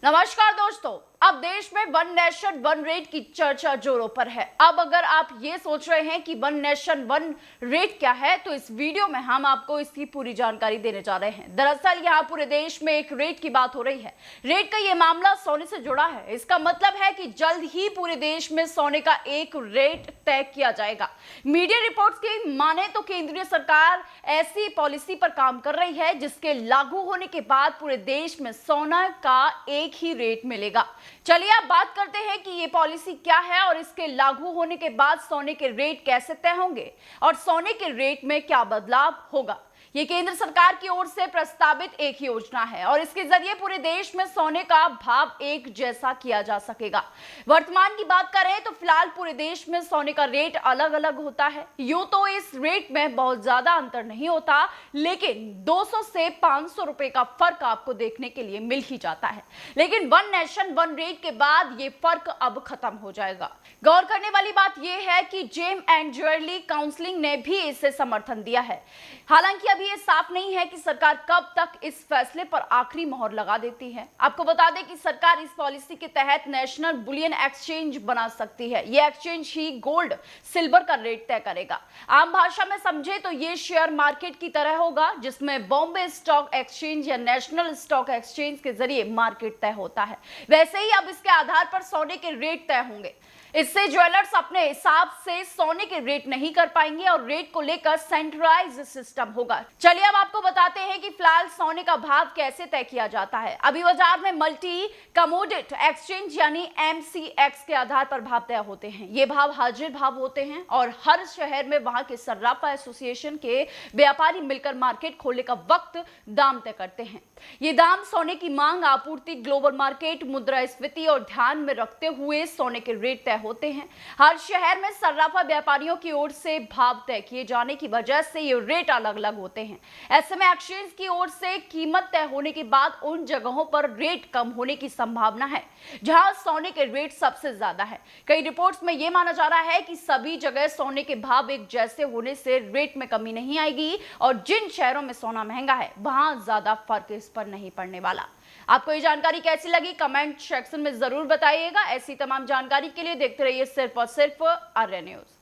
नमस्कार दोस्तों, अब देश में वन नेशन वन रेट की चर्चा जोरों पर है। अब अगर आप ये सोच रहे हैं कि वन नेशन वन रेट क्या है, तो इस वीडियो में हम आपको इसकी पूरी जानकारी देने जा रहे हैं। दरअसल यहाँ पूरे देश में एक रेट की बात हो रही है। रेट का ये मामला सोने से जुड़ा है। इसका मतलब है कि जल्द ही पूरे देश में सोने का एक रेट तय किया जाएगा। मीडिया रिपोर्ट्स की माने तो केंद्रीय सरकार ऐसी पॉलिसी पर काम कर रही है जिसके लागू होने के बाद पूरे देश में सोना का एक ही रेट मिलेगा। चलिए अब बात करते हैं कि ये पॉलिसी क्या है और इसके लागू होने के बाद सोने के रेट कैसे तय होंगे और सोने के रेट में क्या बदलाव होगा। ये केंद्र सरकार की ओर से प्रस्तावित एक योजना है और इसके जरिए पूरे देश में सोने का भाव एक जैसा किया जा सकेगा। वर्तमान की बात करें तो फिलहाल पूरे देश में सोने का रेट अलग अलग होता है। यूं तो इस रेट में बहुत ज्यादा अंतर नहीं होता, लेकिन 200 से 500 रुपए का फर्क आपको देखने के लिए मिल ही जाता है। लेकिन वन नेशन वन रेट के बाद ये फर्क अब खत्म हो जाएगा। गौर करने वाली बात यह है कि जेम एंड ज्वेलरी काउंसिल ने भी इसे समर्थन दिया है। हालांकि अभी ये साफ नहीं है कि सरकार कब तक इस फैसले पर आखिरी मोहर लगा देती है। आपको बता दें कि सरकार इस पॉलिसी के तहत नेशनल बुलियन एक्सचेंज बना सकती है। ये एक्सचेंज ही गोल्ड सिल्वर का रेट तय करेगा। आम भाषा में समझे तो ये शेयर मार्केट की तरह होगा, जिसमें बॉम्बे स्टॉक एक्सचेंज या नेशनल स्टॉक एक्सचेंज के जरिए मार्केट तय होता है। वैसे ही अब इसके आधार पर सोने के रेट तय होंगे। इससे ज्वेलर्स अपने हिसाब से सोने के रेट नहीं कर पाएंगे और रेट को लेकर सेंट्रलाइज्ड सिस्टम होगा। चलिए अब आपको बताते हैं कि फिलहाल सोने का भाव कैसे तय किया जाता है। अभी बाजार में मल्टी कमोडिटी एक्सचेंज यानी MCX के आधार पर भाव तय होते हैं। ये भाव हाजिर भाव होते हैं और हर शहर में वहां के सर्राफा एसोसिएशन के व्यापारी मिलकर मार्केट खोलने का वक्त दाम तय करते हैं। ये दाम सोने की मांग, आपूर्ति, ग्लोबल मार्केट, मुद्रास्फीति और ध्यान में रखते हुए सोने के रेट तय होते हैं। हर शहर में सर्राफा व्यापारियों की ओर से भाव तय किए जाने की वजह से ये रेट अलग अलग होते हैं। ऐसे में एक्सचेंज की ओर से कीमत तय होने के बाद उन जगहों पर रेट कम होने की संभावना है जहां सोने के रेट सबसे ज्यादा है। कई रिपोर्ट्स में यह माना जा रहा है कि सभी जगह सोने के भाव एक जैसे होने से रेट में कमी नहीं आएगी और जिन शहरों में सोना महंगा है वहां ज्यादा फर्क इस पर नहीं पड़ने वाला। आपको ये जानकारी कैसी लगी कमेंट सेक्शन में जरूर बताइएगा। ऐसी तमाम जानकारी के लिए देखते रहिए सिर्फ और सिर्फ आर्या न्यूज।